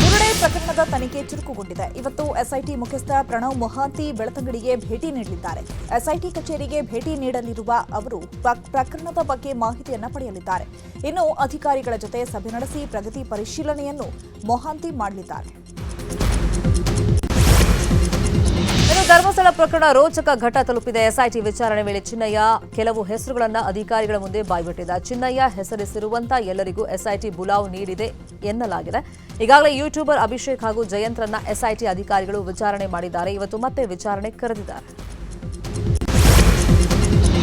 ಬುರುಡೆ ಪ್ರಕರಣದ ತನಿಖೆ ಚುರುಕುಗೊಂಡಿದೆ. ಇವತ್ತು ಎಸ್ಐಟಿ ಮುಖ್ಯಸ್ಥ ಪ್ರಣವ್ ಮೊಹಾಂತಿ ಬೆಳ್ತಂಗಡಿಗೆ ಭೇಟಿ ನೀಡಲಿದ್ದಾರೆ. ಎಸ್ಐಟಿ ಕಚೇರಿಗೆ ಭೇಟಿ ನೀಡಲಿರುವ ಅವರು ಪ್ರಕರಣದ ಬಗ್ಗೆ ಮಾಹಿತಿಯನ್ನು ಪಡೆಯಲಿದ್ದಾರೆ. ಇನ್ನು ಅಧಿಕಾರಿಗಳ ಜೊತೆ ಸಭೆ ನಡೆಸಿ ಪ್ರಗತಿ ಪರಿಶೀಲನೆಯನ್ನು ಮೊಹಾಂತಿ ಮಾಡಲಿದ್ದಾರೆ. ಧರ್ಮಸ್ಥಳ ಪ್ರಕರಣ ರೋಚಕ ಘಟ್ಟ ತಲುಪಿದೆ. ಎಸ್ಐಟಿ ವಿಚಾರಣೆ ವೇಳೆ ಚಿನ್ನಯ್ಯ ಕೆಲವು ಹೆಸರುಗಳನ್ನು ಅಧಿಕಾರಿಗಳ ಮುಂದೆ ಬಾಯ್ಬಿಟ್ಟಿದ್ದ. ಚಿನ್ನಯ್ಯ ಹೆಸರಿಸಿರುವಂತಹ ಎಲ್ಲರಿಗೂ ಎಸ್ಐಟಿ ಬುಲಾವ್ ನೀಡಿದೆ ಎನ್ನಲಾಗಿದೆ. ಈಗಾಗಲೇ ಯೂಟ್ಯೂಬರ್ ಅಭಿಷೇಕ್ ಹಾಗೂ ಜಯಂತ್ರನ್ನ ಎಸ್ಐಟಿ ಅಧಿಕಾರಿಗಳು ವಿಚಾರಣೆ ಮಾಡಿದ್ದಾರೆ. ಇವತ್ತು ಮತ್ತೆ ವಿಚಾರಣೆ ಕರೆದಿದ್ದಾರೆ.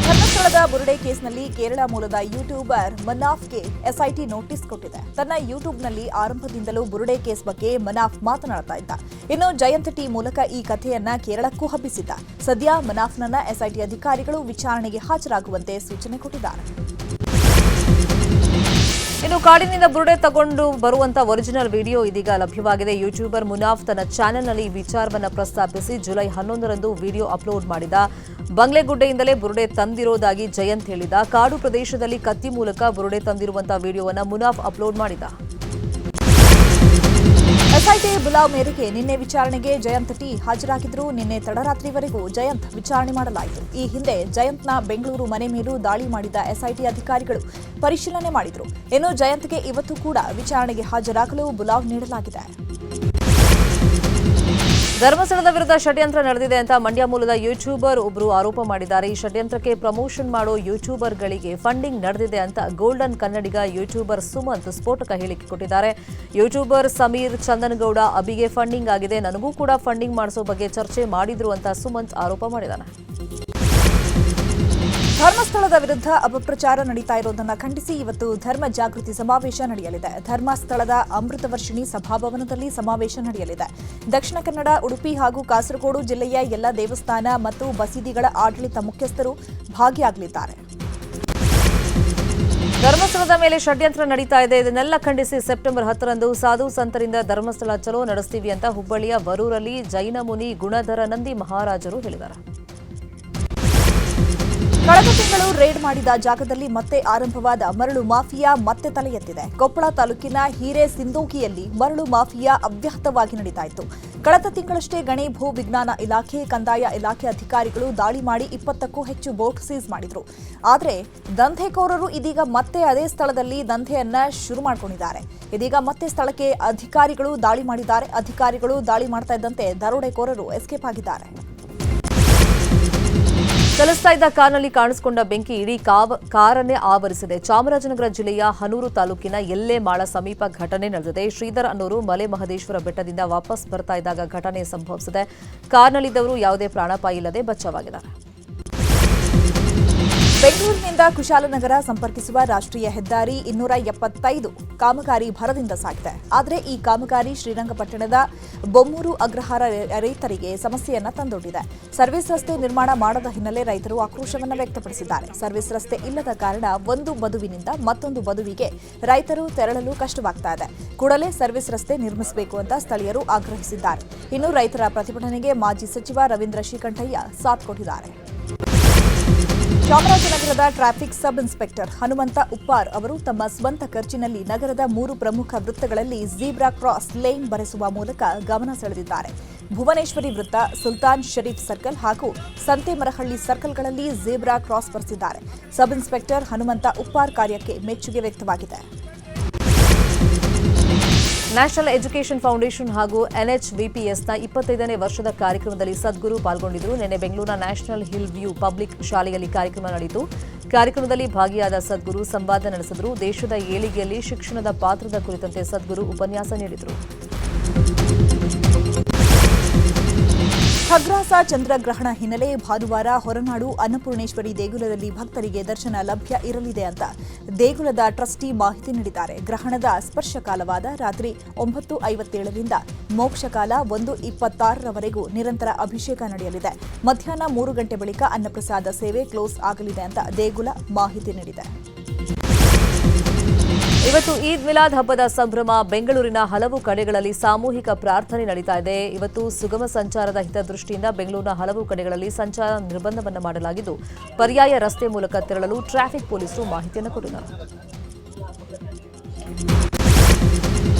ಧರ್ಮಸ್ಥಳದ ಬುರುಡೆ ಕೇಸ್ನಲ್ಲಿ ಕೇರಳ ಮೂಲದ ಯೂಟ್ಯೂಬರ್ ಮನಾಫ್ಗೆ ಎಸ್ಐಟಿ ನೋಟಿಸ್ ಕೊಟ್ಟಿದೆ. ತನ್ನ ಯೂಟ್ಯೂಬ್ನಲ್ಲಿ ಆರಂಭದಿಂದಲೂ ಬುರುಡೆ ಕೇಸ್ ಬಗ್ಗೆ ಮನಾಫ್ ಮಾತನಾಡ್ತಾ ಇದ್ದ. ಇನ್ನು ಜಯಂತ್ ಟಿ ಮೂಲಕ ಈ ಕಥೆಯನ್ನ ಕೇರಳಕ್ಕೂ ಹಬ್ಬಿಸಿದ್ದ. ಸದ್ಯ ಮನಾಫ್ನನ್ನ ಎಸ್ಐಟಿ ಅಧಿಕಾರಿಗಳು ವಿಚಾರಣೆಗೆ ಹಾಜರಾಗುವಂತೆ ಸೂಚನೆ ಕೊಟ್ಟಿದ್ದಾರೆ. ಇನ್ನು ಕಾಡಿನಿಂದ ಬುರುಡೆ ತಗೊಂಡು ಬರುವಂತ ಒರಿಜಿನಲ್ ವಿಡಿಯೋ ಇದೀಗ ಲಭ್ಯವಾಗಿದೆ. ಯೂಟ್ಯೂಬರ್ ಮುನಾಫ್ ತನ್ನ ಚಾನೆಲ್ನಲ್ಲಿ ಈ ವಿಚಾರವನ್ನು ಪ್ರಸ್ತಾಪಿಸಿ ಜುಲೈ 11ರಂದು ವಿಡಿಯೋ ಅಪ್ಲೋಡ್ ಮಾಡಿದ. ಬಂಗ್ಲೆಗುಡ್ಡೆಯಿಂದಲೇ ಬುರುಡೆ ತಂದಿರೋದಾಗಿ ಜಯಂತ್ ಹೇಳಿದ. ಕಾಡು ಪ್ರದೇಶದಲ್ಲಿ ಕತ್ತಿ ಮೂಲಕ ಬುರುಡೆ ತಂದಿರುವಂತಹ ವಿಡಿಯೋವನ್ನು ಮುನಾಫ್ ಅಪ್ಲೋಡ್ ಮಾಡಿದ. ಎಸ್ಐಟಿ ಬುಲಾವ್ ಮೇರೆಗೆ ನಿನ್ನೆ ವಿಚಾರಣೆಗೆ ಜಯಂತ್ ಟಿ ಹಾಜರಾಗಿದ್ರು. ನಿನ್ನೆ ತಡರಾತ್ರಿವರೆಗೂ ಜಯಂತ್ ವಿಚಾರಣೆ ಮಾಡಲಾಯಿತು. ಈ ಹಿಂದೆ ಜಯಂತ್ನ ಬೆಂಗಳೂರು ಮನೆ ಮೇಲೂ ದಾಳಿ ಮಾಡಿದ ಎಸ್ಐಟಿ ಅಧಿಕಾರಿಗಳು ಪರಿಶೀಲನೆ ಮಾಡಿದ್ರು. ಇನ್ನು ಜಯಂತ್ಗೆ ಇವತ್ತು ಕೂಡ ವಿಚಾರಣೆಗೆ ಹಾಜರಾಗಲು ಬುಲಾವ್ ನೀಡಲಾಗಿದೆ. ಧರ್ಮಸ್ಥಳದ ವಿರುದ್ಧ ಷಡ್ಯಂತ್ರ ನಡೆದಿದೆ ಅಂತ ಮಂಡ್ಯ ಮೂಲದ ಯೂಟ್ಯೂಬರ್ ಒಬ್ಬರು ಆರೋಪ ಮಾಡಿದ್ದಾರೆ. ಈ ಷಡ್ಯಂತ್ರಕ್ಕೆ ಪ್ರಮೋಷನ್ ಮಾಡೋ ಯೂಟ್ಯೂಬರ್ಗಳಿಗೆ ಫಂಡಿಂಗ್ ನಡೆದಿದೆ ಅಂತ ಗೋಲ್ಡನ್ ಕನ್ನಡಿಗ ಯೂಟ್ಯೂಬರ್ ಸುಮಂತ್ ಸ್ಫೋಟಕ ಹೇಳಿಕೆ ಕೊಟ್ಟಿದ್ದಾರೆ. ಯೂಟ್ಯೂಬರ್ ಸಮೀರ್ ಚಂದನಗೌಡ ಅಬಿಗೆ ಫಂಡಿಂಗ್ ಆಗಿದೆ, ನನಗೂ ಕೂಡ ಫಂಡಿಂಗ್ ಮಾಡಿಸೋ ಬಗ್ಗೆ ಚರ್ಚೆ ಮಾಡಿದ್ರು ಅಂತ ಸುಮಂತ್ ಆರೋಪ ಮಾಡಿದ್ದಾನೆ. ಧರ್ಮಸ್ಥಳದ ವಿರುದ್ಧ ಅಪಪ್ರಚಾರ ನಡೀತಾ ಇರೋದನ್ನು ಖಂಡಿಸಿ ಇವತ್ತು ಧರ್ಮ ಜಾಗೃತಿ ಸಮಾವೇಶ ನಡೆಯಲಿದೆ. ಧರ್ಮಸ್ಥಳದ ಅಮೃತವರ್ಷಿಣಿ ಸಭಾಭವನದಲ್ಲಿ ಸಮಾವೇಶ ನಡೆಯಲಿದೆ. ದಕ್ಷಿಣ ಕನ್ನಡ, ಉಡುಪಿ ಹಾಗೂ ಕಾಸರಗೋಡು ಜಿಲ್ಲೆಯ ಎಲ್ಲ ದೇವಸ್ಥಾನ ಮತ್ತು ಮಸೀದಿಗಳ ಆಡಳಿತ ಮುಖ್ಯಸ್ಥರು ಭಾಗಿಯಾಗಲಿದ್ದಾರೆ. ಧರ್ಮಸ್ಥಳದ ಮೇಲೆ ಷಡ್ಯಂತ್ರ ನಡೀತಾ ಇದೆ. ಇದನ್ನೆಲ್ಲ ಖಂಡಿಸಿ ಸೆಪ್ಟೆಂಬರ್ 10ರಂದು ಸಾಧು ಸಂತರಿಂದ ಧರ್ಮಸ್ಥಳ ಚಲೋ ನಡೆಸ್ತೀವಿ ಅಂತ ಹುಬ್ಬಳ್ಳಿಯ ವರೂರಲ್ಲಿ ಜೈನ ಮುನಿ ಗುಣಧರ ನಂದಿ ಮಹಾರಾಜರು ಹೇಳಿದ್ದಾರೆ. ಕಳೆದ ತಿಂಗಳು ರೇಡ್ ಮಾಡಿದ ಜಾಗದಲ್ಲಿ ಮತ್ತೆ ಆರಂಭವಾದ ಮರಳು ಮಾಫಿಯಾ ಮತ್ತೆ ತಲೆ ಎತ್ತಿದೆ. ಕೊಪ್ಪಳ ತಾಲೂಕಿನ ಹಿರೇಸಿಂದೋಗಿಯಲ್ಲಿ ಮರಳು ಮಾಫಿಯಾ ಅವ್ಯಾಹತವಾಗಿ ನಡೀತಾ ಇತ್ತು. ಕಳೆದ ತಿಂಗಳಷ್ಟೇ ಗಣಿ ಭೂ ವಿಜ್ಞಾನ ಇಲಾಖೆ, ಕಂದಾಯ ಇಲಾಖೆ ಅಧಿಕಾರಿಗಳು ದಾಳಿ ಮಾಡಿ 20ಕ್ಕೂ ಹೆಚ್ಚು ಬೋಟ್ ಸೀಸ್ ಮಾಡಿದ್ರು. ಆದರೆ ದಂಧೆಕೋರರು ಇದೀಗ ಮತ್ತೆ ಅದೇ ಸ್ಥಳದಲ್ಲಿ ದಂಧೆಯನ್ನ ಶುರು ಮಾಡಿಕೊಂಡಿದ್ದಾರೆ. ಇದೀಗ ಮತ್ತೆ ಸ್ಥಳಕ್ಕೆ ಅಧಿಕಾರಿಗಳು ದಾಳಿ ಮಾಡಿದ್ದಾರೆ. ಅಧಿಕಾರಿಗಳು ದಾಳಿ ಮಾಡ್ತಾ ಇದ್ದಂತೆ ದರೋಡೆಕೋರರು ಎಸ್ಕೇಪ್ ಆಗಿದ್ದಾರೆ. ಚಲಿಸ್ತಾ ಇದ್ದ ಕಾರ್ನಲ್ಲಿ ಕಾಣಿಸಿಕೊಂಡ ಬೆಂಕಿ ಇಡೀ ಕಾರನ್ನೇ ಆವರಿಸಿದೆ. ಚಾಮರಾಜನಗರ ಜಿಲ್ಲೆಯ ಹನೂರು ತಾಲೂಕಿನ ಎಲ್ಲೆಮಾಳ ಸಮೀಪ ಘಟನೆ ನಡೆದಿದೆ. ಶ್ರೀಧರ್ ಅನ್ನೋರು ಮಲೆ ಮಹದೇಶ್ವರ ಬೆಟ್ಟದಿಂದ ವಾಪಸ್ ಬರ್ತಾ ಇದ್ದಾಗ ಘಟನೆ ಸಂಭವಿಸಿದೆ. ಕಾರ್ನಲ್ಲಿದ್ದವರು ಯಾವುದೇ ಪ್ರಾಣಾಪಾಯ ಇಲ್ಲದೆ ಬಚಾವಾಗಿದ್ದಾರೆ. ಬೆಂಗಳೂರಿನಿಂದ ಕುಶಾಲನಗರ ಸಂಪರ್ಕಿಸುವ ರಾಷ್ಟ್ರೀಯ ಹೆದ್ದಾರಿ 275 ಕಾಮಗಾರಿ ಭರದಿಂದ ಸಾಗಿದೆ. ಆದರೆ ಈ ಕಾಮಗಾರಿ ಶ್ರೀರಂಗಪಟ್ಟಣದ ಬೊಮ್ಮೂರು ಅಗ್ರಹಾರ ರೈತರಿಗೆ ಸಮಸ್ಯೆಯನ್ನ ತಂದೊಡ್ಡಿದೆ. ಸರ್ವಿಸ್ ರಸ್ತೆ ನಿರ್ಮಾಣ ಮಾಡದ ಹಿನ್ನೆಲೆ ರೈತರು ಆಕ್ರೋಶವನ್ನು ವ್ಯಕ್ತಪಡಿಸಿದ್ದಾರೆ. ಸರ್ವಿಸ್ ರಸ್ತೆ ಇಲ್ಲದ ಕಾರಣ ಒಂದು ಬದುವಿನಿಂದ ಮತ್ತೊಂದು ಬದುವಿಗೆ ರೈತರು ತೆರಳಲು ಕಷ್ಟವಾಗ್ತಾ ಇದೆ. ಕೂಡಲೇ ಸರ್ವಿಸ್ ರಸ್ತೆ ನಿರ್ಮಿಸಬೇಕು ಅಂತ ಸ್ಥಳೀಯರು ಆಗ್ರಹಿಸಿದ್ದಾರೆ. ಇನ್ನು ರೈತರ ಪ್ರತಿಭಟನೆಗೆ ಮಾಜಿ ಸಚಿವ ರವೀಂದ್ರ ಶ್ರೀಕಂಠಯ್ಯ ಸಾಥ್ ಕೊಟ್ಟಿದ್ದಾರೆ. ಚಾಮರಾಜನಗರದ traffic sub inspector Hanumantha Uppar ಅವರು ತಮ್ಮ ಸ್ವಂತ ಖರ್ಚಿನಲ್ಲಿ ನಗರದ 3 ಪ್ರಮುಖ ವೃತ್ತಗಳಲ್ಲಿ ಝೀಬ್ರಾ ಕ್ರಾಸ್ ಲೇನ್ ಬರೆಸುವ ಮೂಲಕ ಗಮನ ಸೆಳೆದಿದ್ದಾರೆ. ಭುವನೇಶ್ವರಿ ವೃತ್ತ, ಸುಲ್ತಾನ್ ಶರೀಫ್ ಸರ್ಕಲ್ ಹಾಗೂ ಸಂತೇಮರಹಳ್ಳಿ ಸರ್ಕಲ್ಗಳಲ್ಲಿ ಝೀಬ್ರಾ ಕ್ರಾಸ್ ಬರೆಸಿದ್ದಾರೆ. ಸಬ್ ಇನ್ಸ್ಪೆಕ್ಟರ್ ಹನುಮಂತ ಉಪ್ಪಾರ್ ಕಾರ್ಯಕ್ಕೆ ಮೆಚ್ಚುಗೆ ವ್ಯಕ್ತವಾಗಿದೆ. ನ್ಯಾಷನಲ್ ಎಜುಕೇಷನ್ ಫೌಂಡೇಶನ್ ಹಾಗೂ ಎನ್ಎಚ್ವಿಪಿಎಸ್ನ 25ನೇ ವರ್ಷದ ಕಾರ್ಯಕ್ರಮದಲ್ಲಿ ಸದ್ಗುರು ಪಾಲ್ಗೊಂಡಿದ್ದರು. ನಿನ್ನೆ ಬೆಂಗಳೂರಿನ ನ್ಯಾಷನಲ್ ಹಿಲ್ ವ್ಯೂ ಪಬ್ಲಿಕ್ ಶಾಲೆಯಲ್ಲಿ ಕಾರ್ಯಕ್ರಮ ನಡೆಯಿತು. ಕಾರ್ಯಕ್ರಮದಲ್ಲಿ ಭಾಗಿಯಾದ ಸದ್ಗುರು ಸಂವಾದ ನಡೆಸಿದರು. ದೇಶದ ಏಳಿಗೆಯಲ್ಲಿ ಶಿಕ್ಷಣದ ಪಾತ್ರದ ಕುರಿತಂತೆ ಸದ್ಗುರು ಉಪನ್ಯಾಸ ನೀಡಿದರು. ಖಗ್ರಾಸ ಚಂದ್ರಗ್ರಹಣ ಹಿನ್ನೆಲೆ ಭಾನುವಾರ ಹೊರನಾಡು ಅನ್ನಪೂರ್ಣೇಶ್ವರಿ ದೇಗುಲದಲ್ಲಿ ಭಕ್ತರಿಗೆ ದರ್ಶನ ಲಭ್ಯ ಇರಲಿದೆ ಅಂತ ದೇಗುಲದ ಟ್ರಸ್ಟಿ ಮಾಹಿತಿ ನೀಡಿದ್ದಾರೆ. ಗ್ರಹಣದ ಸ್ಪರ್ಶಕಾಲವಾದ ರಾತ್ರಿ 9:57ರಿಂದ ಮೋಕ್ಷಕಾಲ 1:26ರವರೆಗೂ ನಿರಂತರ ಅಭಿಷೇಕ ನಡೆಯಲಿದೆ. ಮಧ್ಯಾಹ್ನ 3 ಗಂಟೆ ಬಳಿಕ ಅನ್ನಪ್ರಸಾದ ಸೇವೆ ಕ್ಲೋಸ್ ಆಗಲಿದೆ ಅಂತ ದೇಗುಲ ಮಾಹಿತಿ ನೀಡಿದೆ. ಇವತ್ತು ಈದ್ ಮಿಲಾದ್ ಹಬ್ಬದ ಸಂಭ್ರಮ. ಬೆಂಗಳೂರಿನ ಹಲವು ಕಡೆಗಳಲ್ಲಿ ಸಾಮೂಹಿಕ ಪ್ರಾರ್ಥನೆ ನಡೀತಾ ಇದೆ. ಇವತ್ತು ಸುಗಮ ಸಂಚಾರದ ಹಿತದೃಷ್ಟಿಯಿಂದ ಬೆಂಗಳೂರಿನ ಹಲವು ಕಡೆಗಳಲ್ಲಿ ಸಂಚಾರ ನಿರ್ಬಂಧವನ್ನು ಮಾಡಲಾಗಿದ್ದು, ಪರ್ಯಾಯ ರಸ್ತೆ ಮೂಲಕ ತೆರಳಲು ಟ್ರಾಫಿಕ್ ಪೊಲೀಸರು ಮಾಹಿತಿಯನ್ನು ಕೊಟ್ಟಿದ್ದಾರೆ.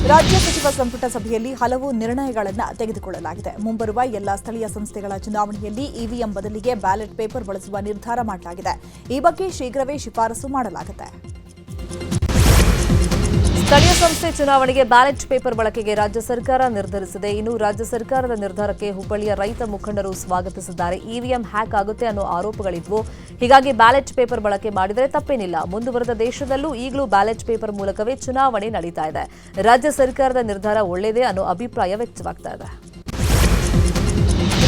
ರಾಜ್ಯ ಸಚಿವ ಸಂಪುಟ ಸಭೆಯಲ್ಲಿ ಹಲವು ನಿರ್ಣಯಗಳನ್ನು ತೆಗೆದುಕೊಳ್ಳಲಾಗಿದೆ. ಮುಂಬರುವ ಎಲ್ಲ ಸ್ಥಳೀಯ ಸಂಸ್ಥೆಗಳ ಚುನಾವಣೆಯಲ್ಲಿ ಇವಿಎಂ ಬದಲಿಗೆ ಬ್ಯಾಲೆಟ್ ಪೇಪರ್ ಬಳಸುವ ನಿರ್ಧಾರ ಮಾಡಲಾಗಿದೆ. ಈ ಬಗ್ಗೆ ಶೀಘ್ರವೇ ಶಿಫಾರಸು ಮಾಡಲಾಗಿದೆ. ಸ್ಥಳೀಯ ಸಂಸ್ಥೆ ಚುನಾವಣೆಗೆ ಬ್ಯಾಲೆಟ್ ಪೇಪರ್ ಬಳಕೆಗೆ ರಾಜ್ಯ ಸರ್ಕಾರ ನಿರ್ಧರಿಸಿದೆ. ಇನ್ನು ರಾಜ್ಯ ಸರ್ಕಾರದ ನಿರ್ಧಾರಕ್ಕೆ ಹುಬ್ಬಳ್ಳಿಯ ರೈತ ಮುಖಂಡರು ಸ್ವಾಗತಿಸಿದ್ದಾರೆ. ಇವಿಎಂ ಹ್ಯಾಕ್ ಆಗುತ್ತೆ ಅನ್ನೋ ಆರೋಪಗಳಿದ್ವು. ಹೀಗಾಗಿ ಬ್ಯಾಲೆಟ್ ಪೇಪರ್ ಬಳಕೆ ಮಾಡಿದರೆ ತಪ್ಪೇನಿಲ್ಲ. ಮುಂದುವರೆದ ದೇಶದಲ್ಲೂ ಈಗಲೂ ಬ್ಯಾಲೆಟ್ ಪೇಪರ್ ಮೂಲಕವೇ ಚುನಾವಣೆ ನಡೀತಾ ಇದೆ. ರಾಜ್ಯ ಸರ್ಕಾರದ ನಿರ್ಧಾರ ಒಳ್ಳೆಯದೇ ಅನ್ನೋ ಅಭಿಪ್ರಾಯ ವ್ಯಕ್ತವಾಗ್ತಾ ಇದೆ.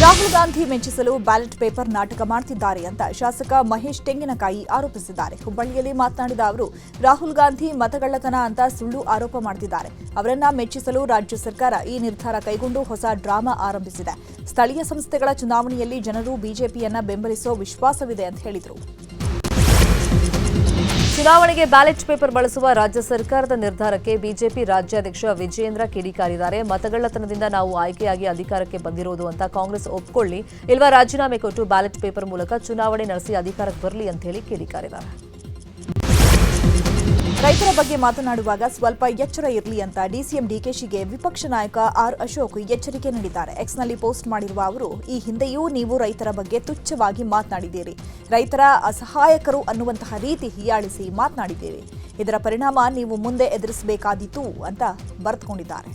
ರಾಹುಲ್ ಗಾಂಧಿ ಮೆಚ್ಚಿಸಲು ಬ್ಯಾಲೆಟ್ ಪೇಪರ್ ನಾಟಕ ಮಾಡ್ತಿದ್ದಾರೆ ಅಂತ ಶಾಸಕ ಮಹೇಶ್ ತೆಂಗಿನಕಾಯಿ ಆರೋಪಿಸಿದ್ದಾರೆ. ಹುಬ್ಬಳ್ಳಿಯಲ್ಲಿ ಮಾತನಾಡಿದ ಅವರು, ರಾಹುಲ್ ಗಾಂಧಿ ಮತಗಳ್ಳತನ ಅಂತ ಸುಳ್ಳು ಆರೋಪ ಮಾಡ್ತಿದ್ದಾರೆ. ಅವರನ್ನ ಮೆಚ್ಚಿಸಲು ರಾಜ್ಯ ಸರ್ಕಾರ ಈ ನಿರ್ಧಾರ ಕೈಗೊಂಡು ಹೊಸ ಡ್ರಾಮಾ ಆರಂಭಿಸಿದೆ. ಸ್ಥಳೀಯ ಸಂಸ್ಥೆಗಳ ಚುನಾವಣೆಯಲ್ಲಿ ಜನರು ಬಿಜೆಪಿಯನ್ನ ಬೆಂಬಲಿಸೋ ವಿಶ್ವಾಸವಿದೆ ಅಂತ ಹೇಳಿದರು. ಚುನಾವಣೆಗೆ ಬ್ಯಾಲೆಟ್ ಪೇಪರ್ ಬಳಸುವ ರಾಜ್ಯ ಸರ್ಕಾರದ ನಿರ್ಧಾರಕ್ಕೆ ಬಿಜೆಪಿ ರಾಜ್ಯಾಧ್ಯಕ್ಷ ವಿಜಯೇಂದ್ರ ಕಿಡಿಕಾರಿದ್ದಾರೆ. ಮತಗಳ್ಳತನದಿಂದ ನಾವು ಆಯ್ಕೆಯಾಗಿ ಅಧಿಕಾರಕ್ಕೆ ಬಂದಿರೋದು ಅಂತ ಕಾಂಗ್ರೆಸ್ ಒಪ್ಕೊಳ್ಳಿ, ಇಲ್ವಾ ರಾಜೀನಾಮೆ ಕೊಟ್ಟು ಬ್ಯಾಲೆಟ್ ಪೇಪರ್ ಮೂಲಕ ಚುನಾವಣೆ ನಡೆಸಿ ಅಧಿಕಾರಕ್ಕೆ ಬರಲಿ ಅಂತ ಹೇಳಿ ಕಿಡಿಕಾರಿದ್ದಾರೆ. ರೈತರ ಬಗ್ಗೆ ಮಾತನಾಡುವಾಗ ಸ್ವಲ್ಪ ಎಚ್ಚರ ಇರಲಿ ಅಂತ ಡಿಸಿಎಂ ಡಿಕೆಶಿಗೆ ವಿಪಕ್ಷ ನಾಯಕ ಆರ್ ಅಶೋಕ್ ಎಚ್ಚರಿಕೆ ನೀಡಿದ್ದಾರೆ. ಎಕ್ಸ್ನಲ್ಲಿ ಪೋಸ್ಟ್ ಮಾಡಿರುವ ಅವರು, ಈ ಹಿಂದೆಯೂ ನೀವು ರೈತರ ಬಗ್ಗೆ ತುಚ್ಛವಾಗಿ ಮಾತನಾಡಿದ್ದೀರಿ, ರೈತರ ಅಸಹಾಯಕರು ಅನ್ನುವಂತಹ ರೀತಿ ಹೀಯಾಳಿಸಿ ಮಾತನಾಡಿದ್ದೀರಿ. ಇದರ ಪರಿಣಾಮ ನೀವು ಮುಂದೆ ಎದುರಿಸಬೇಕಾದೀತು ಅಂತ ಬರೆದುಕೊಂಡಿದ್ದಾರೆ.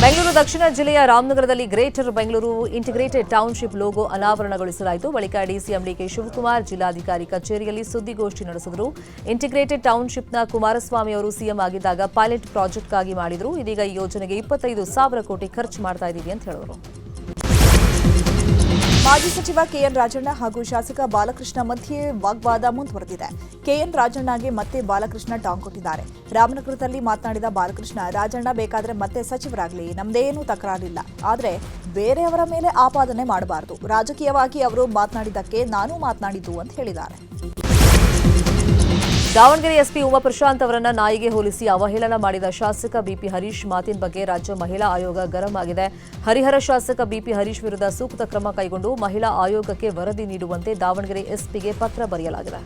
ಬೆಂಗಳೂರು ದಕ್ಷಿಣ ಜಿಲ್ಲೆಯ ರಾಮನಗರದಲ್ಲಿ greater Bengaluru integrated township logo ಅನಾವರಣಗೊಳಿಸಲಾಯಿತು. ಬಳಿಕ ಡಿಸಿಎಂ ಡಿಕೆ ಶಿವಕುಮಾರ್ ಜಿಲ್ಲಾಧಿಕಾರಿ ಕಚೇರಿಯಲ್ಲಿ ಸುದ್ದಿಗೋಷ್ಠಿ ನಡೆಸಿದರು. ಇಂಟಿಗ್ರೇಟೆಡ್ ಟೌನ್ಶಿಪ್ನ ಕುಮಾರಸ್ವಾಮಿ ಅವರು ಸಿಎಂ ಆಗಿದ್ದಾಗ ಪೈಲಟ್ ಪ್ರಾಜೆಕ್ಟ್ಗಾಗಿ ಮಾಡಿದ್ರು. ಇದೀಗ ಈ ಯೋಜನೆಗೆ 25,000 ಕೋಟಿ ಖರ್ಚು ಮಾಡ್ತಾ ಇದ್ದೀವಿ ಅಂತ ಹೇಳಿದರು. ಮಾಜಿ ಸಚಿವ ಕೆಎನ್ ರಾಜಣ್ಣ ಹಾಗೂ ಶಾಸಕ ಬಾಲಕೃಷ್ಣ ಮಧ್ಯೆ ವಾಗ್ವಾದ ಮುಂದುವರೆದಿದೆ. ಕೆಎನ್ ರಾಜಣ್ಣಗೆ ಮತ್ತೆ ಬಾಲಕೃಷ್ಣ ಟಾಂಗ್ ಕೊಟ್ಟಿದ್ದಾರೆ. ರಾಮನಗರದಲ್ಲಿ ಮಾತನಾಡಿದ ಬಾಲಕೃಷ್ಣ, ರಾಜಣ್ಣ ಬೇಕಾದ್ರೆ ಮತ್ತೆ ಸಚಿವರಾಗಲಿ, ನಮ್ದೇನೂ ತಕರಾರಿಲ್ಲ, ಆದರೆ ಬೇರೆಯವರ ಮೇಲೆ ಆಪಾದನೆ ಮಾಡಬಾರದು. ರಾಜಕೀಯವಾಗಿ ಅವರು ಮಾತನಾಡಿದ್ದಕ್ಕೆ ನಾನು ಮಾತನಾಡಿದ್ದು ಅಂತ ಹೇಳಿದ್ದಾರೆ. ದಾವಣಗೆರೆ ಎಸ್ಪಿ ಉಮಾ ಪ್ರಶಾಂತ್ ಅವರನ್ನ ನಾಯಿಗೆ ಹೋಲಿಸಿ ಅವಹೇಳನ ಮಾಡಿದ ಶಾಸಕ ಬಿಪಿ ಹರೀಶ್ ಮಾತಿನ ಬಗ್ಗೆ ರಾಜ್ಯ ಮಹಿಳಾ ಆಯೋಗ ಗರಂ ಆಗಿದೆ. ಹರಿಹರ ಶಾಸಕ ಬಿಪಿ ಹರೀಶ್ ವಿರುದ್ಧ ಸೂಕ್ತ ಕ್ರಮ ಕೈಗೊಂಡು ಮಹಿಳಾ ಆಯೋಗಕ್ಕೆ ವರದಿ ನೀಡುವಂತೆ ದಾವಣಗೆರೆ ಎಸ್ಪಿಗೆ ಪತ್ರ ಬರೆಯಲಾಗಿದೆ.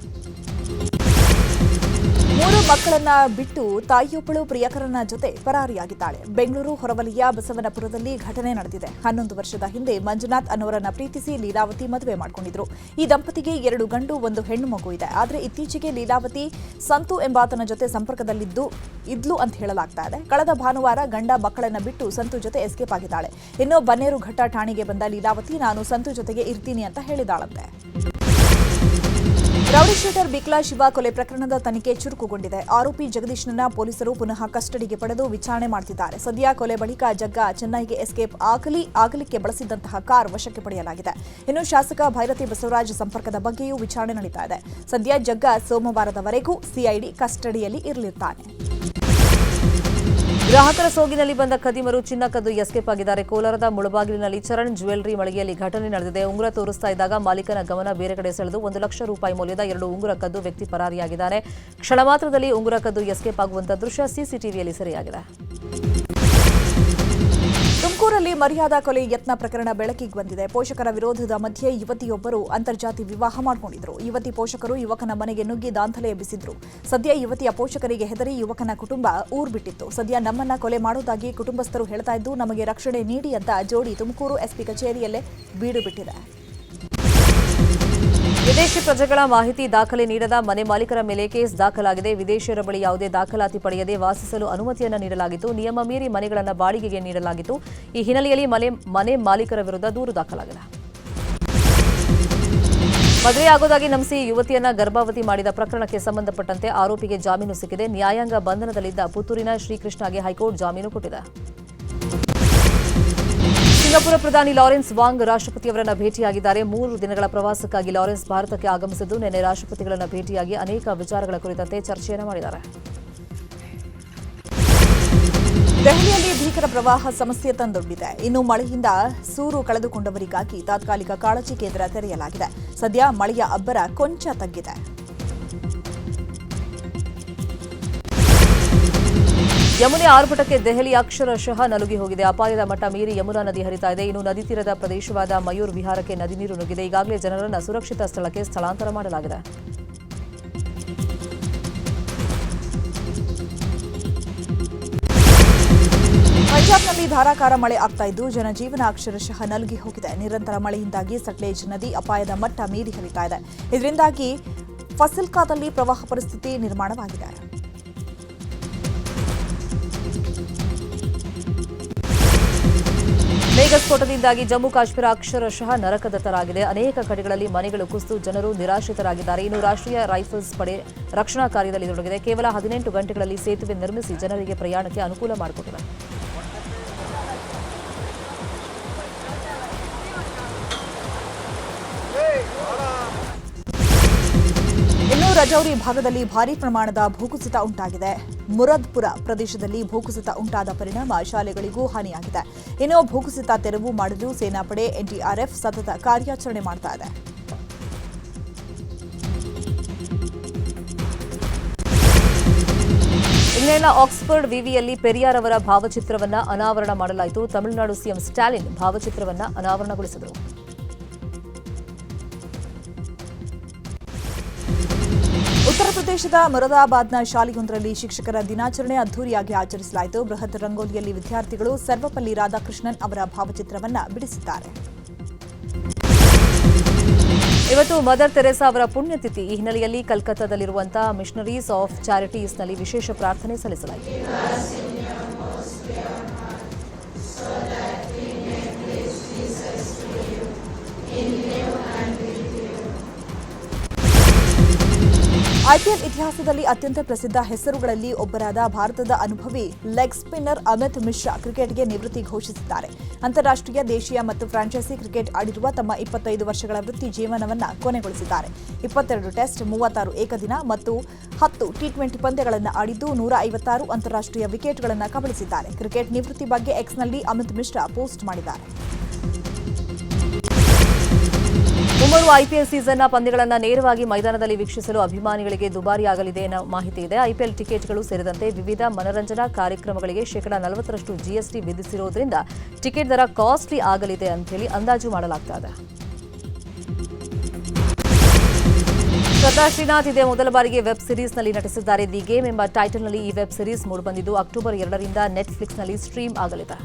3 ಮಕ್ಕಳನ್ನ ಬಿಟ್ಟು ತಾಯಿಯೊಬ್ಬಳು ಪ್ರಿಯಕರನ ಜೊತೆ ಪರಾರಿಯಾಗಿದ್ದಾಳೆ. ಬೆಂಗಳೂರು ಹೊರವಲಯ ಬಸವನಪುರದಲ್ಲಿ ಘಟನೆ ನಡೆದಿದೆ. 11 ವರ್ಷದ ಹಿಂದೆ ಮಂಜುನಾಥ್ ಅನ್ನೋರನ್ನ ಪ್ರೀತಿಸಿ ಲೀಲಾವತಿ ಮದುವೆ ಮಾಡಿಕೊಂಡಿದ್ರು. ಈ ದಂಪತಿಗೆ 2 ಗಂಡು 1 ಹೆಣ್ಣು ಮಗು ಇದೆ. ಆದರೆ ಇತ್ತೀಚೆಗೆ ಲೀಲಾವತಿ ಸಂತು ಎಂಬಾತನ ಜೊತೆ ಸಂಪರ್ಕದಲ್ಲಿದ್ಲು ಅಂತ ಹೇಳಲಾಗ್ತಾ ಇದೆ. ಕಳೆದ ಭಾನುವಾರ ಗಂಡ ಮಕ್ಕಳನ್ನ ಬಿಟ್ಟು ಸಂತು ಜೊತೆ ಎಸ್ಕೇಪ್ ಆಗಿದ್ದಾಳೆ. ಇನ್ನು ಬನ್ನೇರುಘಟ್ಟ ಠಾಣೆಗೆ ಬಂದ ಲೀಲಾವತಿ, ನಾನು ಸಂತು ಜೊತೆಗೆ ಇರ್ತೀನಿ ಅಂತ ಹೇಳಿದಾಳಂತೆ. ರೌಡಿ ಶೀಟರ್ ಬಿಕ್ಲಾ ಶಿವ ಕೊಲೆ ಪ್ರಕರಣದ ತನಿಖೆ ಚುರುಕುಗೊಂಡಿದೆ. ಆರೋಪಿ ಜಗದೀಶ್ನನ್ನ ಪೊಲೀಸರು ಪುನಃ ಕಸ್ಟಡಿಗೆ ಪಡೆದು ವಿಚಾರಣೆ ಮಾಡುತ್ತಿದ್ದಾರೆ. ಸದ್ಯ ಕೊಲೆ ಬಳಿಕ ಜಗ್ಗ ಚೆನ್ನೈಗೆ ಎಸ್ಕೇಪ್ ಆಗಲಿಕ್ಕೆ ಬಳಸಿದ್ದಂತಹ ಕಾರ್ ವಶಕ್ಕೆ ಪಡೆಯಲಾಗಿದೆ. ಇನ್ನು ಶಾಸಕ ಭೈರತಿ ಬಸವರಾಜ್ ಸಂಪರ್ಕದ ಬಗ್ಗೆಯೂ ವಿಚಾರಣೆ ನಡೀತಾ ಇದೆ. ಸದ್ಯ ಜಗ್ಗ ಸೋಮವಾರದವರೆಗೂ ಸಿಐಡಿ ಕಸ್ಟಡಿಯಲ್ಲಿ ಇರಲಿದ್ದಾನೆ. ಗ್ರಾಹಕರ ಸೋಗಿನಲ್ಲಿ ಬಂದ ಖದೀಮರು ಚಿನ್ನ ಕದ್ದು ಎಸ್ಕೇಪ್ ಆಗಿದ್ದಾರೆ. ಕೋಲಾರದ ಮುಳಬಾಗಿಲಿನಲ್ಲಿ ಚರಣ್ ಜ್ಯುವೆಲರಿ ಮಳಿಗೆಯಲ್ಲಿ ಘಟನೆ ನಡೆದಿದೆ. ಉಂಗುರ ತೋರಿಸ್ತಾ ಇದ್ದಾಗ ಮಾಲೀಕನ ಗಮನ ಬೇರೆ ಕಡೆ ಸೆಳೆದು 1 ಲಕ್ಷ ರೂಪಾಯಿ ಮೌಲ್ಯದ 2 ಉಂಗುರ ಕದ್ದು ವ್ಯಕ್ತಿ ಪರಾರಿಯಾಗಿದ್ದಾರೆ. ಕ್ಷಣ ಮಾತ್ರದಲ್ಲಿ ಉಂಗುರ ಕದ್ದು ಎಸ್ಕೇಪ್ ಆಗುವಂತಹ ದೃಶ್ಯ ಸಿಸಿಟಿವಿಯಲ್ಲಿ ಸೆರೆಯಾಗಿದೆ. ತುಮಕೂರಲ್ಲಿ ಮರ್ಯಾದ ಕೊಲೆ ಯತ್ನ ಪ್ರಕರಣ ಬೆಳಕಿಗೆ ಬಂದಿದೆ. ಪೋಷಕರ ವಿರೋಧದ ಮಧ್ಯೆ ಯುವತಿಯೊಬ್ಬರು ಅಂತರ್ಜಾತಿ ವಿವಾಹ ಮಾಡಿಕೊಂಡಿದ್ರು. ಯುವತಿ ಪೋಷಕರು ಯುವಕನ ಮನೆಗೆ ನುಗ್ಗಿ ದಾಂಧಲೆ ಎಬ್ಬಿಸಿದ್ರು. ಸದ್ಯ ಯುವತಿಯ ಪೋಷಕರಿಗೆ ಹೆದರಿ ಯುವಕನ ಕುಟುಂಬ ಊರು ಬಿಟ್ಟಿತ್ತು. ಸದ್ಯ ನಮ್ಮನ್ನ ಕೊಲೆ ಮಾಡೋದಾಗಿ ಕುಟುಂಬಸ್ಥರು ಹೇಳ್ತಾ ಇದ್ದು, ನಮಗೆ ರಕ್ಷಣೆ ನೀಡಿ ಅಂತ ಜೋಡಿ ತುಮಕೂರು ಎಸ್ಪಿ ಕಚೇರಿಯಲ್ಲೇ ಬೀಡು ಬಿಟ್ಟಿದೆ. ವಿದೇಶಿ ಪ್ರಜೆಗಳ ಮಾಹಿತಿ ದಾಖಲೆ ನೀಡದ ಮನೆ ಮಾಲೀಕರ ಮೇಲೆ ಕೇಸ್ ದಾಖಲಾಗಿದೆ. ವಿದೇಶಿಯರ ಬಳಿ ಯಾವುದೇ ದಾಖಲಾತಿ ಪಡೆಯದೆ ವಾಸಿಸಲು ಅನುಮತಿಯನ್ನು ನೀಡಲಾಗಿತ್ತು. ನಿಯಮ ಮೀರಿ ಮನೆಗಳನ್ನು ಬಾಡಿಗೆಗೆ ನೀಡಲಾಗಿತ್ತು. ಈ ಹಿನ್ನೆಲೆಯಲ್ಲಿ ಮನೆ ಮಾಲೀಕರ ವಿರುದ್ಧ ದೂರು ದಾಖಲಾಗಿದೆ. ಮದುವೆಯಾಗೋದಾಗಿ ನಂಬಿಸಿ ಯುವತಿಯನ್ನ ಗರ್ಭವತಿ ಮಾಡಿದ ಪ್ರಕರಣಕ್ಕೆ ಸಂಬಂಧಪಟ್ಟಂತೆ ಆರೋಪಿಗೆ ಜಾಮೀನು ಸಿಕ್ಕಿದೆ. ನ್ಯಾಯಾಂಗ ಬಂಧನದಲ್ಲಿದ್ದ ಪುತ್ತೂರಿನ ಶ್ರೀಕೃಷ್ಣಗೆ ಹೈಕೋರ್ಟ್ ಜಾಮೀನು ಕೊಟ್ಟಿದೆ. ಸಿಂಗಾಪುರ ಪ್ರಧಾನಿ ಲಾರೆನ್ಸ್ ವಾಂಗ್ ರಾಷ್ಟ್ರಪತಿಯವರನ್ನ ಭೇಟಿಯಾಗಿದ್ದಾರೆ. 3 ದಿನಗಳ ಪ್ರವಾಸಕ್ಕಾಗಿ ಲಾರೆನ್ಸ್ ಭಾರತಕ್ಕೆ ಆಗಮಿಸಿದ್ದು, ನಿನ್ನೆ ರಾಷ್ಟ್ರಪತಿಗಳನ್ನ ಭೇಟಿಯಾಗಿ ಅನೇಕ ವಿಚಾರಗಳ ಕುರಿತಂತೆ ಚರ್ಚೆಯನ್ನು ಮಾಡಿದ್ದಾರೆ. ದೆಹಲಿಯಲ್ಲಿ ಭೀಕರ ಪ್ರವಾಹ ಸಮಸ್ಯೆ ತಂದೊಡ್ಡಿದೆ. ಇನ್ನು ಮಳೆಯಿಂದ ಸೂರು ಕಳೆದುಕೊಂಡವರಿಗಾಗಿ ತಾತ್ಕಾಲಿಕ ಕಾಳಜಿ ಕೇಂದ್ರ ತೆರೆಯಲಾಗಿದೆ. ಸದ್ಯ ಮಳೆಯ ಅಬ್ಬರ ಕೊಂಚ ತಗ್ಗಿದೆ. ಯಮುನೆ ಆರ್ಭಟಕ್ಕೆ ದೆಹಲಿ ಅಕ್ಷರಶಃ ನಲುಗಿ ಹೋಗಿದೆ. ಅಪಾಯದ ಮಟ್ಟ ಮೀರಿ ಯಮುನಾ ನದಿ ಹರಿತಾ ಇದೆ. ಇನ್ನು ನದಿ ತೀರದ ಪ್ರದೇಶವಾದ ಮಯೂರ್ ವಿಹಾರಕ್ಕೆ ನದಿ ನೀರು ನುಗ್ಗಿದೆ. ಈಗಾಗಲೇ ಜನರನ್ನು ಸುರಕ್ಷಿತ ಸ್ಥಳಕ್ಕೆ ಸ್ಥಳಾಂತರ ಮಾಡಲಾಗಿದೆ. ಗುಜರಾತ್ನಲ್ಲಿ ಧಾರಾಕಾರ ಮಳೆ ಆಗ್ತಾ ಇದ್ದು ಜನಜೀವನ ಅಕ್ಷರಶಃ ನಲುಗಿ ಹೋಗಿದೆ. ನಿರಂತರ ಮಳೆಯಿಂದಾಗಿ ಸಟ್ಲೇಜ್ ನದಿ ಅಪಾಯದ ಮಟ್ಟ ಮೀರಿ ಹರಿತಾ ಇದೆ. ಇದರಿಂದಾಗಿ ಫಸಿಲ್ಕಾದಲ್ಲಿ ಪ್ರವಾಹ ಪರಿಸ್ಥಿತಿ ನಿರ್ಮಾಣವಾಗಿದೆ. ಮೇಘಸ್ಫೋಟದಿಂದಾಗಿ ಜಮ್ಮು ಕಾಶ್ಮೀರ ಅಕ್ಷರಶಃ ನರಕದತ್ತರಾಗಿದೆ. ಅನೇಕ ಕಡೆಗಳಲ್ಲಿ ಮನೆಗಳು ಕುಸಿದು ಜನರು ನಿರಾಶ್ರಿತರಾಗಿದ್ದಾರೆ. ಇನ್ನು ರಾಷ್ಟ್ರೀಯ ರೈಫಲ್ಸ್ ಪಡೆ ರಕ್ಷಣಾ ಕಾರ್ಯದಲ್ಲಿ ತೊಡಗಿದೆ. ಕೇವಲ 18 ಗಂಟೆಗಳಲ್ಲಿ ಸೇತುವೆ ನಿರ್ಮಿಸಿ ಜನರಿಗೆ ಪ್ರಯಾಣಕ್ಕೆ ಅನುಕೂಲ ಮಾಡಿಕೊಟ್ಟಿದೆ. ಇನ್ನು ರಜೌರಿ ಭಾಗದಲ್ಲಿ ಭಾರೀ ಪ್ರಮಾಣದ ಭೂಕುಸಿತ ಉಂಟಾಗಿದೆ. ಮುರದ್ಪುರ ಪ್ರದೇಶದಲ್ಲಿ ಭೂಕುಸಿತ ಉಂಟಾದ ಪರಿಣಾಮ ಶಾಲೆಗಳಿಗೂ ಹಾನಿಯಾಗಿದೆ. ಇನ್ನು ಭೂಕುಸಿತ ತೆರವು ಮಾಡಲು ಸೇನಾಪಡೆ ಎನ್ಡಿಆರ್ಎಫ್ ಸತತ ಕಾರ್ಯಾಚರಣೆ ಮಾಡ್ತಾ ಇದೆ. ಇಂಗ್ಲೆಂಡ್ನ ಆಕ್ಸ್ಫರ್ಡ್ ವಿವಿಯಲ್ಲಿ ಪೆರಿಯಾರ್ ಅವರ ಭಾವಚಿತ್ರವನ್ನ ಅನಾವರಣ ಮಾಡಲಾಯಿತು. ತಮಿಳುನಾಡು ಸಿಎಂ ಸ್ಟಾಲಿನ್ ಭಾವಚಿತ್ರವನ್ನ ಅನಾವರಣಗೊಳಿಸಿದರು. ಉತ್ತರ ಪ್ರದೇಶದ ಮೊರಾದಾಬಾದ್ನ ಶಾಲೆಯೊಂದರಲ್ಲಿ ಶಿಕ್ಷಕರ ದಿನಾಚರಣೆ ಅದ್ದೂರಿಯಾಗಿ ಆಚರಿಸಲಾಯಿತು. ಬೃಹತ್ ರಂಗೋಲಿಯಲ್ಲಿ ವಿದ್ಯಾರ್ಥಿಗಳು ಸರ್ವಪಲ್ಲಿ ರಾಧಾಕೃಷ್ಣನ್ ಅವರ ಭಾವಚಿತ್ರವನ್ನ ಬಿಡಿಸಿದ್ದಾರೆ. ಇವತ್ತು ಮದರ್ ತೆರೇಸಾ ಅವರ ಪುಣ್ಯತಿಥಿ. ಈ ಹಿನ್ನೆಲೆಯಲ್ಲಿ ಕಲ್ಕತ್ತಾದಲ್ಲಿರುವಂತಹ ಮಿಷನರೀಸ್ ಆಫ್ ಚಾರಿಟೀಸ್ನಲ್ಲಿ ವಿಶೇಷ ಪ್ರಾರ್ಥನೆ ಸಲ್ಲಿಸಲಾಯಿತು. ಐಪಿಎಲ್ ಇತಿಹಾಸದಲ್ಲಿ ಅತ್ಯಂತ ಪ್ರಸಿದ್ಧ ಹೆಸರುಗಳಲ್ಲಿ ಒಬ್ಬರಾದ ಭಾರತದ ಅನುಭವಿ ಲೆಗ್ ಸ್ಪಿನ್ನರ್ ಅಮಿತ್ ಮಿಶ್ರಾ ಕ್ರಿಕೆಟ್ಗೆ ನಿವೃತ್ತಿ ಘೋಷಿಸಿದ್ದಾರೆ. ಅಂತಾರಾಷ್ಟ್ರೀಯ, ದೇಶೀಯ ಮತ್ತು ಫ್ರಾಂಚೈಸಿ ಕ್ರಿಕೆಟ್ ಆಡಿರುವ ತಮ್ಮ 25 ವರ್ಷಗಳ ವೃತ್ತಿ ಜೀವನವನ್ನು ಕೊನೆಗೊಳಿಸಿದ್ದಾರೆ. 22 ಟೆಸ್ಟ್, 36 ಏಕದಿನ ಮತ್ತು 10 ಟಿ20 ಪಂದ್ಯಗಳನ್ನು ಆಡಿದ್ದು 156 ಅಂತಾರಾಷ್ಟ್ರೀಯ ವಿಕೆಟ್ಗಳನ್ನು ಕಬಳಿಸಿದ್ದಾರೆ. ಕ್ರಿಕೆಟ್ ನಿವೃತ್ತಿ ಬಗ್ಗೆ ಎಕ್ಸ್ನಲ್ಲಿ ಅಮಿತ್ ಮಿಶ್ರಾ ಪೋಸ್ಟ್ ಮಾಡಿದ್ದಾರೆ. ಮುಂಬರುವ ಐಪಿಎಲ್ ಸೀಸನ್ನ ಪಂದ್ಯಗಳನ್ನು ನೇರವಾಗಿ ಮೈದಾನದಲ್ಲಿ ವೀಕ್ಷಿಸಲು ಅಭಿಮಾನಿಗಳಿಗೆ ದುಬಾರಿಯಾಗಲಿದೆ ಎನ್ನುವ ಮಾಹಿತಿ ಇದೆ. ಐಪಿಎಲ್ ಟಿಕೆಟ್ಗಳು ಸೇರಿದಂತೆ ವಿವಿಧ ಮನರಂಜನಾ ಕಾರ್ಯಕ್ರಮಗಳಿಗೆ ಶೇಕಡಾ 40% ಜಿಎಸ್ಟಿ ವಿಧಿಸಿರುವುದರಿಂದ ಟಿಕೆಟ್ ದರ ಕಾಸ್ಟ್ಲಿ ಆಗಲಿದೆ ಅಂತ ಹೇಳಿ ಅಂದಾಜು ಮಾಡಲಾಗ್ತಾ ಇದೆ. ಶ್ರದ್ಧಾ ಶ್ರೀನಾಥ್ ಇದೇ ಮೊದಲ ಬಾರಿಗೆ ವೆಬ್ ಸಿರೀಸ್ನಲ್ಲಿ ನಟಿಸಿದ್ದಾರೆ. ದಿ ಗೇಮ್ ಎಂಬ ಟೈಟಲ್ನಲ್ಲಿ ಈ ವೆಬ್ ಸಿರೀಸ್ ಮೂಡಿಬಂದಿದ್ದು ಅಕ್ಟೋಬರ್ 2ರಿಂದ ನೆಟ್ಫ್ಲಿಕ್ಸ್ನಲ್ಲಿ ಸ್ಟ್ರೀಮ್ ಆಗಲಿದೆ.